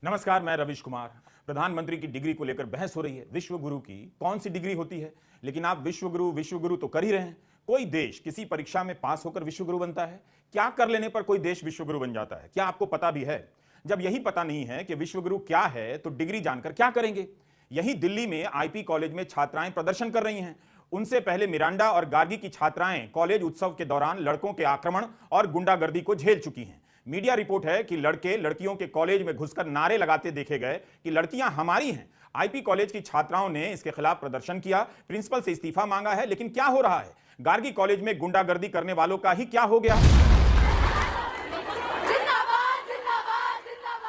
नमस्कार, मैं रविश कुमार। प्रधानमंत्री की डिग्री को लेकर बहस हो रही है। विश्व गुरु की कौन सी डिग्री होती है? लेकिन आप विश्व गुरु तो कर ही रहे हैं। कोई देश किसी परीक्षा में पास होकर विश्व गुरु बनता है? क्या कर लेने पर कोई देश विश्व गुरु बन जाता है? क्या आपको पता भी है? जब यही पता नहीं है कि विश्व गुरु क्या है, तो डिग्री जानकर क्या करेंगे? यही दिल्ली में आईपी कॉलेज में छात्राएं प्रदर्शन कर रही हैं। उनसे पहले मिरांडा और गार्गी की छात्राएं कॉलेज उत्सव के दौरान लड़कों के आक्रमण और गुंडागर्दी को झेल चुकी हैं। मीडिया रिपोर्ट है कि लड़के लड़कियों के कॉलेज में घुसकर नारे लगाते देखे गए कि लड़कियां हमारी हैं। आईपी कॉलेज की छात्राओं ने इसके खिलाफ प्रदर्शन किया, प्रिंसिपल से इस्तीफा मांगा है। लेकिन क्या हो रहा है? गार्गी कॉलेज में गुंडागर्दी करने वालों का ही क्या हो गया?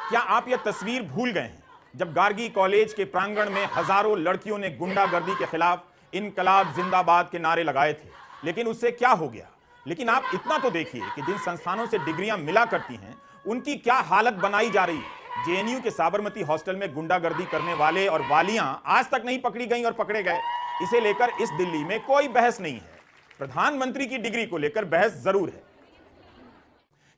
क्या आप यह तस्वीर भूल गए हैं जब गार्गी कॉलेज के प्रांगण में हजारों लड़कियों ने गुंडागर्दी के खिलाफ इनकलाब जिंदाबाद के नारे लगाए थे? लेकिन उससे क्या हो गया? लेकिन आप इतना तो देखिए कि जिन संस्थानों से डिग्रियां मिला करती हैं, उनकी क्या हालत बनाई जा रही है। जेएनयू के साबरमती हॉस्टल में गुंडागर्दी करने वाले और वालियां आज तक नहीं पकड़ी गई और पकड़े गए। इसे लेकर इस दिल्ली में कोई बहस नहीं है। प्रधानमंत्री की डिग्री को लेकर बहस जरूर है,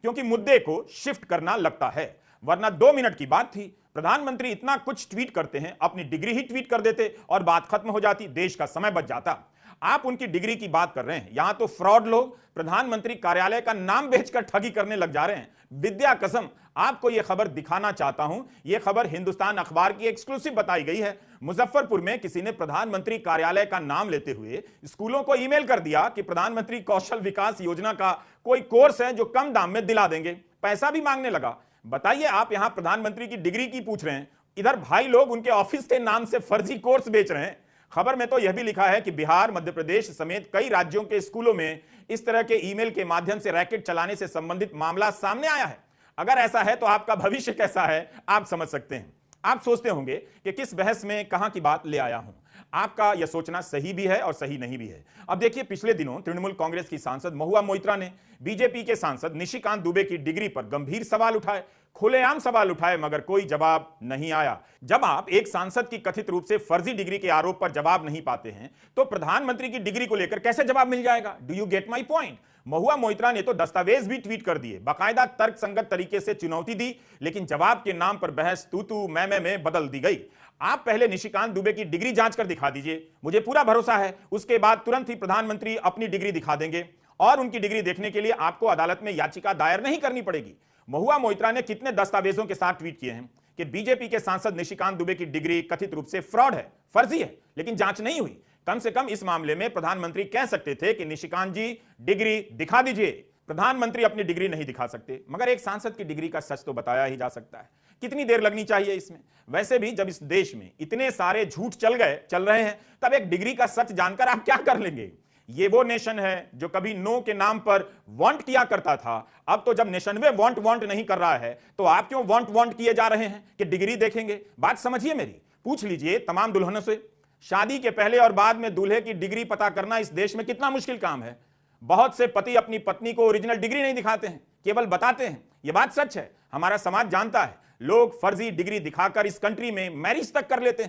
क्योंकि मुद्दे को शिफ्ट करना लगता है। वरना 2 मिनट की बात थी। प्रधानमंत्री इतना कुछ ट्वीट करते हैं, अपनी डिग्री ही ट्वीट कर देते और बात खत्म हो जाती, देश का समय बच जाता। आप उनकी डिग्री की बात कर रहे हैं। यहां तो फ्रॉड लोग प्रधानमंत्री कार्यालय का नाम बेचकर ठगी करने लग जा रहे हैं। विद्या कसम, आपको यह खबर दिखाना चाहता हूं। यह खबर हिंदुस्तान अखबार की एक्सक्लूसिव बताई गई है। मुजफ्फरपुर में किसी ने प्रधानमंत्री कार्यालय का नाम लेते हुए स्कूलों को ईमेल कर दिया कि प्रधानमंत्री कौशल विकास योजना का कोई कोर्स है जो कम दाम में दिला देंगे। पैसा भी मांगने लगा। बताइए, आप यहां प्रधानमंत्री की डिग्री की पूछ रहे हैं, इधर भाई लोग उनके ऑफिस के नाम से फर्जी कोर्स बेच रहे हैं। खबर में तो यह भी लिखा है कि बिहार, मध्य प्रदेश समेत कई राज्यों के स्कूलों में इस तरह के ईमेल के माध्यम से रैकेट चलाने से संबंधित मामला सामने आया है। अगर ऐसा है तो आपका भविष्य कैसा है, आप समझ सकते हैं। आप सोचते होंगे कि किस बहस में कहां की बात ले आया हूं। आपका यह सोचना सही भी है और सही नहीं भी है। अब देखिए, पिछले दिनों तृणमूल कांग्रेस की सांसद महुआ मोइत्रा ने बीजेपी के सांसद निशिकांत दुबे की डिग्री पर गंभीर सवाल उठाए, खुलेआम सवाल उठाए, मगर कोई जवाब नहीं आया। जब आप एक सांसद की कथित रूप से फर्जी डिग्री के आरोप पर जवाब नहीं पाते हैं, तो प्रधानमंत्री की डिग्री को लेकर कैसे जवाब मिल जाएगा? Do you get my point? Mahua Moitra ने तो दस्तावेज भी ट्वीट कर दिए, बाकायदा तर्कसंगत तरीके से चुनौती दी, लेकिन जवाब के नाम पर बहस तू मैं में बदल दी गई। आप पहले निशिकांत दुबे की डिग्री जांच कर दिखा दीजिए, मुझे पूरा भरोसा है उसके बाद तुरंत ही प्रधानमंत्री अपनी डिग्री दिखा देंगे और उनकी डिग्री देखने के लिए आपको अदालत में याचिका दायर नहीं करनी पड़ेगी। महुआ मोइत्रा ने कितने दस्तावेजों के साथ ट्वीट किए हैं कि बीजेपी के सांसद निशिकांत दुबे की डिग्री कथित रूप से फ्रॉड है, फर्जी है, लेकिन जांच नहीं हुई। कम से कम इस मामले में प्रधानमंत्री कह सकते थे कि निशिकांत जी डिग्री दिखा दीजिए। प्रधानमंत्री अपनी डिग्री नहीं दिखा सकते, मगर एक सांसद की डिग्री का सच तो बताया ही जा सकता है। कितनी देर लगनी चाहिए इसमें? वैसे भी जब इस देश में इतने सारे झूठ चल रहे हैं, तब एक डिग्री का सच जानकर आप क्या कर लेंगे? ये वो नेशन है जो कभी नो के नाम पर वांट किया करता था। अब तो जब नेशन में वांट नहीं कर रहा है, तो आप क्यों वांट किए जा रहे हैं कि डिग्री देखेंगे? बात समझिए मेरी। पूछ लीजिए तमाम दुल्हनों से, शादी के पहले और बाद में दूल्हे की डिग्री पता करना इस देश में कितना मुश्किल काम है। बहुत से पति अपनी पत्नी को ओरिजिनल डिग्री नहीं दिखाते हैं, केवल बताते हैं। यह बात सच है, हमारा समाज जानता है। लोग फर्जी डिग्री दिखाकर इस कंट्री में मैरिज तक कर लेते हैं।